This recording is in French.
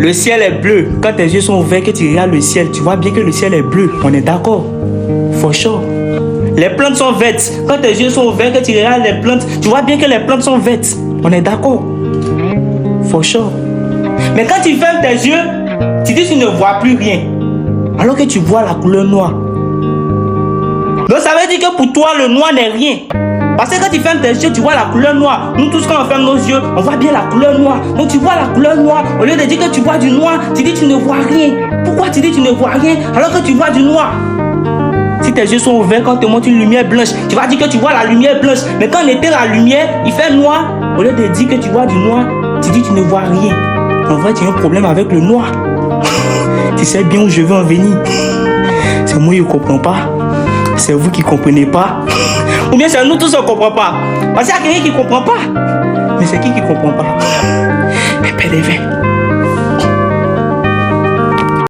Le ciel est bleu. Quand tes yeux sont ouverts, que tu regardes le ciel, tu vois bien que le ciel est bleu. On est d'accord? For sure. Les plantes sont vertes. Quand tes yeux sont ouverts, que tu regardes les plantes, tu vois bien que les plantes sont vertes. On est d'accord? For sure. Mais quand tu fermes tes yeux, tu dis que tu ne vois plus rien. Alors que tu vois la couleur noire. Donc ça veut dire que pour toi, le noir n'est rien. Parce que quand tu fermes tes yeux, tu vois la couleur noire. Nous tous, quand on ferme nos yeux, on voit bien la couleur noire. Donc tu vois la couleur noire. Au lieu de dire que tu vois du noir, tu dis que tu ne vois rien. Pourquoi tu dis que tu ne vois rien alors que tu vois du noir? Si tes yeux sont ouverts, quand on te montre une lumière blanche, tu vas dire que tu vois la lumière blanche. Mais quand on éteint la lumière, il fait noir. Au lieu de dire que tu vois du noir, tu dis que tu ne vois rien. En vrai, tu as un problème avec le noir. Tu sais bien où je veux en venir. C'est moi qui ne comprends pas. C'est vous qui ne comprenez pas. Ou bien c'est nous tous on ne comprend pas. Parce qu'il y a quelqu'un qui ne comprend pas. Mais c'est qui ne comprend pas? Mais Père des vins.